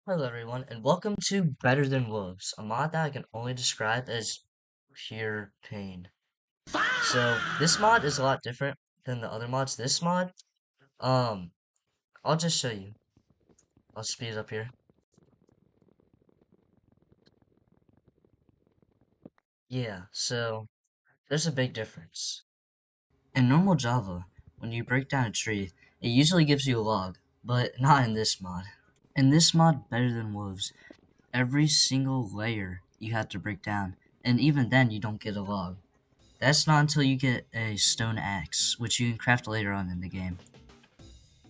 Hello everyone, and welcome to Better Than Wolves, a mod that I can only describe as pure pain. So this mod is a lot different than the other mods. This mod, um, I'll just show you. I'll speed it up here. Yeah, so there's a big difference. In normal Java, when you break down a tree, it usually gives you a log, but not in this mod. In this mod, Better Than Wolves, every single layer you have to break down, and even then you don't get a log. That's not until you get a stone axe, which you can craft later on in the game.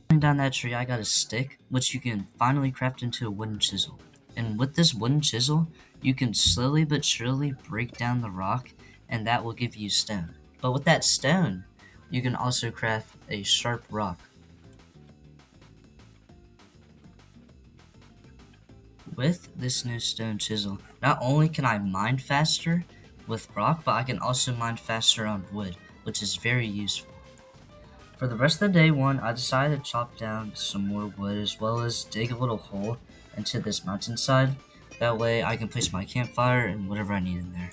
Going down that tree, I got a stick, which you can finally craft into a wooden chisel. And with this wooden chisel, you can slowly but surely break down the rock, and that will give you stone. But with that stone, you can also craft a sharp rock. With this new stone chisel, not only can I mine faster with rock, but I can also mine faster on wood, which is very useful. For the rest of the day one, I decided to chop down some more wood as well as dig a little hole into this mountainside. That way I can place my campfire and whatever I need in there.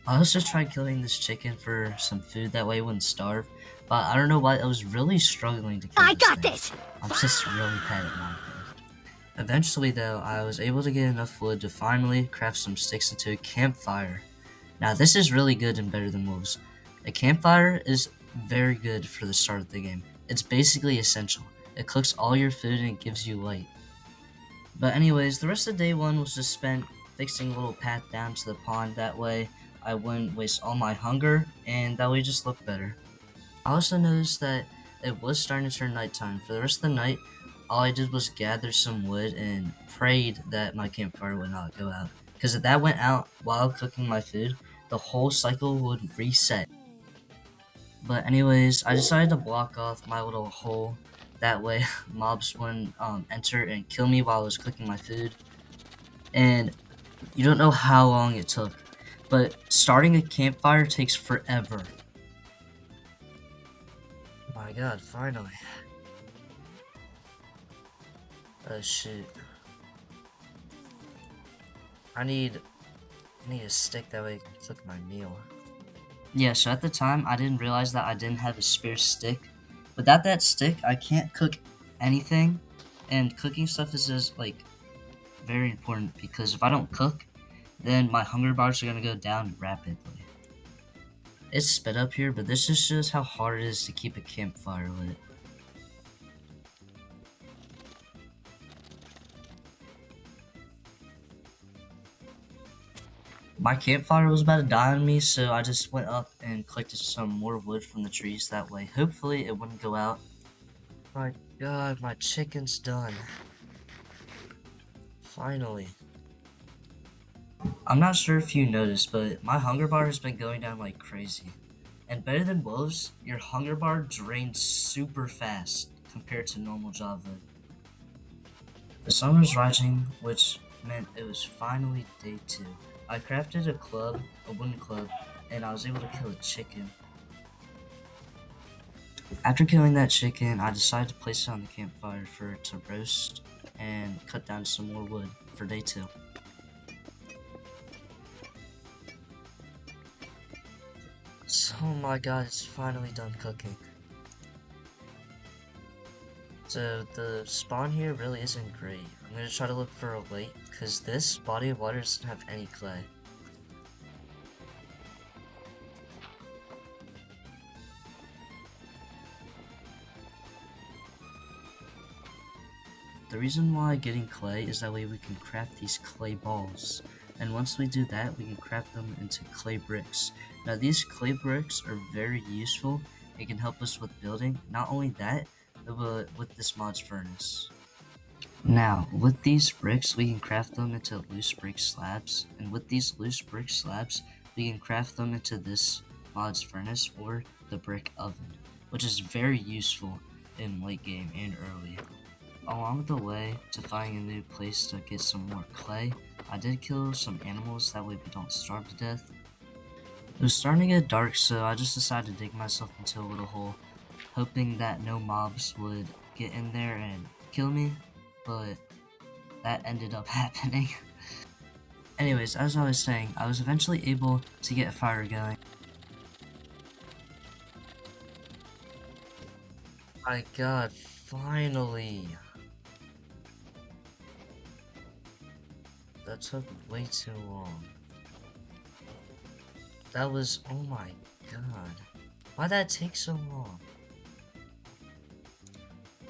I also tried killing this chicken for some food, that way it wouldn't starve, but I don't know why I was really struggling to kill I this got thing. this! I'm just really bad at Minecraft. Eventually though, I was able to get enough wood to finally craft some sticks into a campfire. Now this is really good and better than wolves. A campfire is very good for the start of the game. It's basically essential. It cooks all your food and it gives you light. But anyways, the rest of day one was just spent fixing a little path down to the pond. That way I wouldn't waste all my hunger and that way just look better. I also noticed that it was starting to turn nighttime. For the rest of the night, all I did was gather some wood and prayed that my campfire would not go out. Because if that went out while cooking my food, the whole cycle would reset. But anyways, I decided to block off my little hole. That way mobs wouldn't enter and kill me while I was cooking my food. And you don't know how long it took, but starting a campfire takes forever. My god, finally. Oh shoot. I need a stick that way I can cook my meal. Yeah, so at the time I didn't realize that I didn't have a spare stick. Without that stick, I can't cook anything, and cooking stuff is just like very important because if I don't cook, then my hunger bars are gonna go down rapidly. It's sped up here, but this just shows how hard it is to keep a campfire lit. My campfire was about to die on me, so I just went up and collected some more wood from the trees. That way, hopefully it wouldn't go out. My god, my chicken's done. Finally. I'm not sure if you noticed, but my hunger bar has been going down like crazy. And better than wolves, your hunger bar drains super fast compared to normal Java. The sun was rising, which meant it was finally day 2. I crafted a club, a wooden club, and I was able to kill a chicken. After killing that chicken, I decided to place it on the campfire for it to roast and cut down some more wood for day 2. Oh my god, it's finally done cooking. So the spawn here really isn't great. I'm gonna try to look for a lake, because this body of water doesn't have any clay. The reason why getting clay is that way we can craft these clay balls. And once we do that, we can craft them into clay bricks. Now these clay bricks are very useful. It can help us with building. Not only that, but with this mod's furnace. Now, with these bricks, we can craft them into loose brick slabs. And with these loose brick slabs, we can craft them into this mod's furnace or the brick oven, which is very useful in late game and early. Along the way to finding a new place to get some more clay, I did kill some animals, that way we don't starve to death. It was starting to get dark, so I just decided to dig myself into a little hole, hoping that no mobs would get in there and kill me, but that ended up happening. Anyways, as I was saying, I was eventually able to get a fire going. My god, finally! That took way too long. That was, oh my god. Why'd that take so long?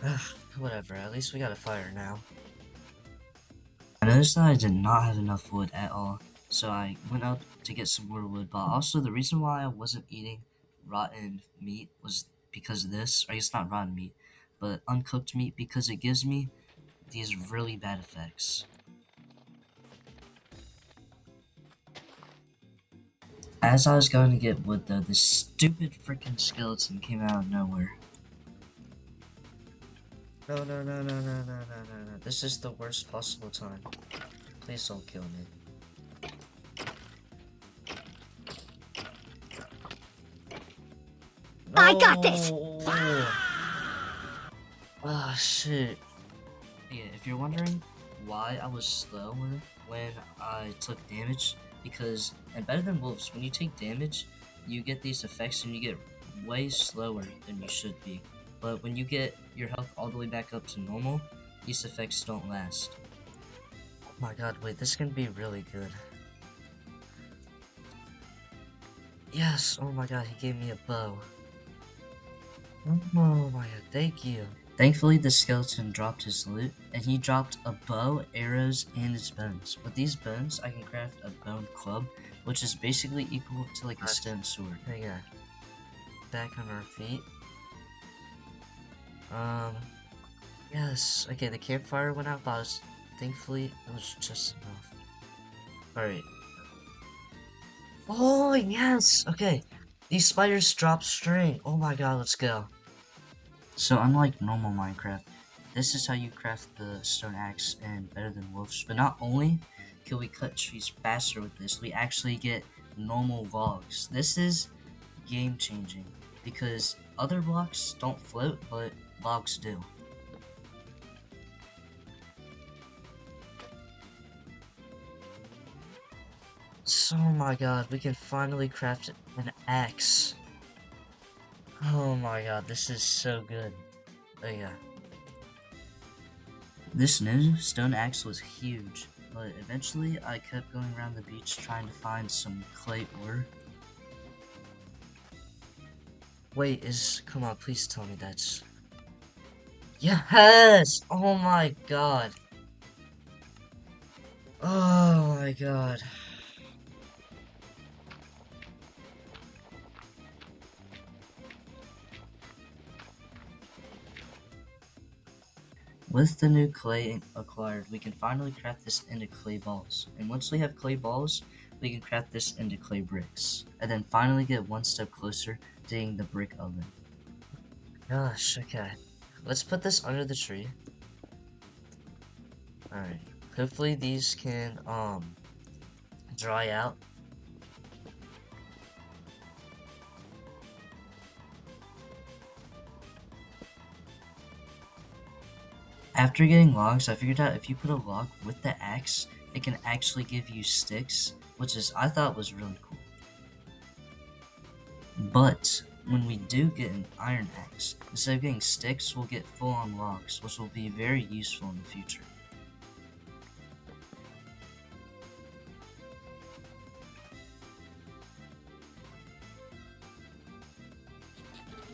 Ugh, whatever, at least we got a fire now. I noticed that I did not have enough wood at all, so I went out to get some more wood, but also the reason why I wasn't eating rotten meat was because of this, or I guess not rotten meat, but uncooked meat, because it gives me these really bad effects. As I was going to get wood though, this stupid freaking skeleton came out of nowhere. No, no, no, no, no, no, no, no, no. This is the worst possible time. Please don't kill me. No! I got this! Ah, shit. Yeah, if you're wondering why I was slow when I took damage, because, and better than wolves, when you take damage, you get these effects and you get way slower than you should be. But when you get your health all the way back up to normal, these effects don't last. Oh my god, wait, this can be really good. Yes, oh my god, he gave me a bow. Oh my god, thank you. Thankfully, the skeleton dropped his loot, and he dropped a bow, arrows, and his bones. With these bones, I can craft a bone club, which is basically equal to like a stone sword. Hang on. Back on our feet. Yes. Okay, the campfire went out, but thankfully, it was just enough. Alright. Oh, yes! Okay. These spiders drop string. Oh my god, let's go. So unlike normal Minecraft, this is how you craft the stone axe and better than wolves. But not only can we cut trees faster with this, we actually get normal logs. This is game changing because other blocks don't float, but logs do. So, oh my god, we can finally craft an axe. Oh my god, this is so good. Oh yeah. This new stone axe was huge, but eventually I kept going around the beach trying to find some clay ore. Wait, come on, please tell me that's... Yes! Oh my god. Oh my god. With the new clay acquired, we can finally craft this into clay balls. And once we have clay balls, we can craft this into clay bricks. And then finally get one step closer to getting the brick oven. Gosh, okay. Let's put this under the tree. Alright. Hopefully these can, dry out. After getting logs, I figured out if you put a log with the axe, it can actually give you sticks, which I thought was really cool. But when we do get an iron axe, instead of getting sticks, we'll get full-on logs, which will be very useful in the future.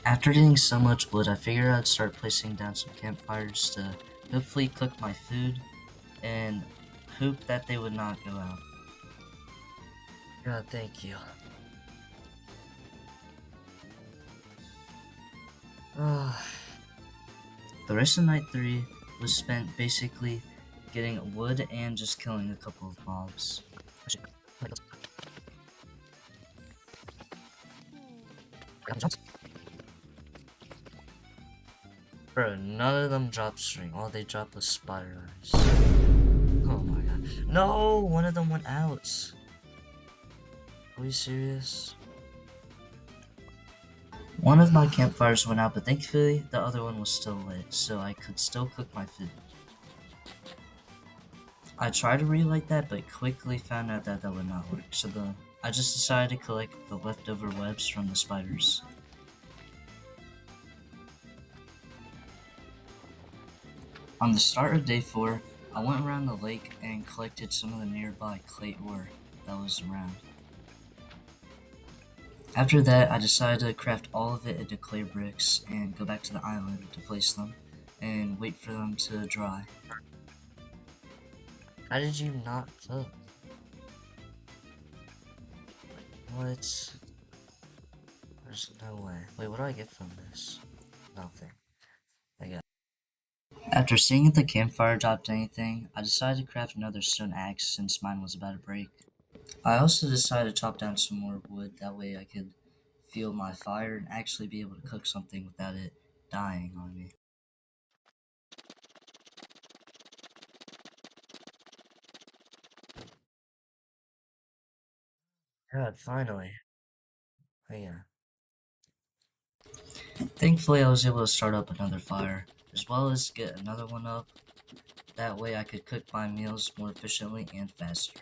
After getting so much wood, I figured I'd start placing down some campfires to hopefully cook my food and hope that they would not go out. God, thank you. The rest of night 3 was spent basically getting wood and just killing a couple of mobs. Bro, none of them dropped string. All they dropped was spider eyes. Oh my god. No! One of them went out. Are you serious? One of my campfires went out, but thankfully the other one was still lit, so I could still cook my food. I tried to relight that, but quickly found out that that would not work. I just decided to collect the leftover webs from the spiders. On the start of day 4, I went around the lake and collected some of the nearby clay ore that was around. After that, I decided to craft all of it into clay bricks and go back to the island to place them and wait for them to dry. How did you not cook? What? There's no way. Wait, what do I get from this? Nothing. I got. After seeing if the campfire dropped anything, I decided to craft another stone axe since mine was about to break. I also decided to chop down some more wood, that way I could feel my fire and actually be able to cook something without it dying on me. God, finally. Oh, yeah. Thankfully, I was able to start up another fire, as well as get another one up. That way I could cook my meals more efficiently and faster.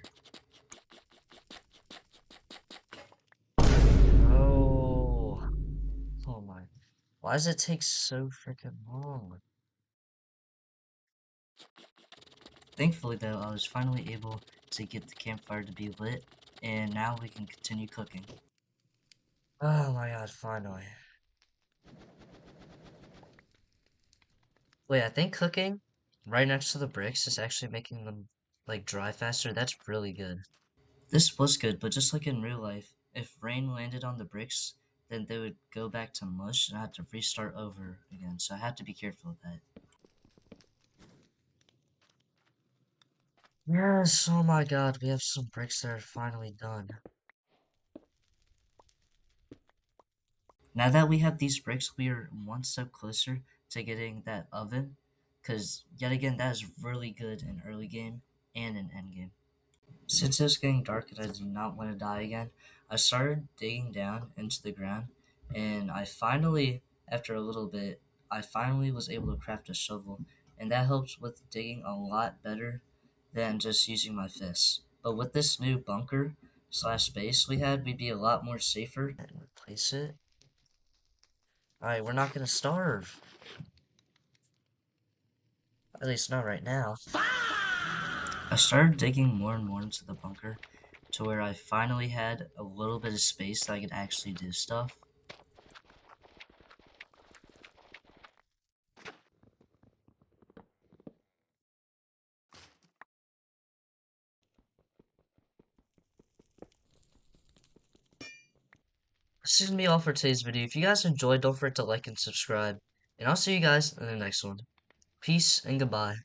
Oh. Oh my. Why does it take so freaking long? Thankfully, though, I was finally able to get the campfire to be lit, and now we can continue cooking. Oh my god, finally. Wait, I think cooking right next to the bricks is actually making them like dry faster. That's really good. This was good, but just like in real life, if rain landed on the bricks, then they would go back to mush and I had to restart over again. So I had to be careful of that. Yes, oh my god, we have some bricks that are finally done. Now that we have these bricks, we are one step closer to getting that oven, because yet again, that is really good in early game and in end game. Since it was getting dark and I did not want to die again, I started digging down into the ground, and after a little bit, I finally was able to craft a shovel, and that helps with digging a lot better than just using my fists. But with this new bunker slash base we had, we'd be a lot more safer. And replace it. Alright, we're not gonna starve. At least not right now. I started digging more and more into the bunker to where I finally had a little bit of space that I could actually do stuff. This is gonna be all for today's video. If you guys enjoyed, don't forget to like and subscribe. And I'll see you guys in the next one. Peace and goodbye.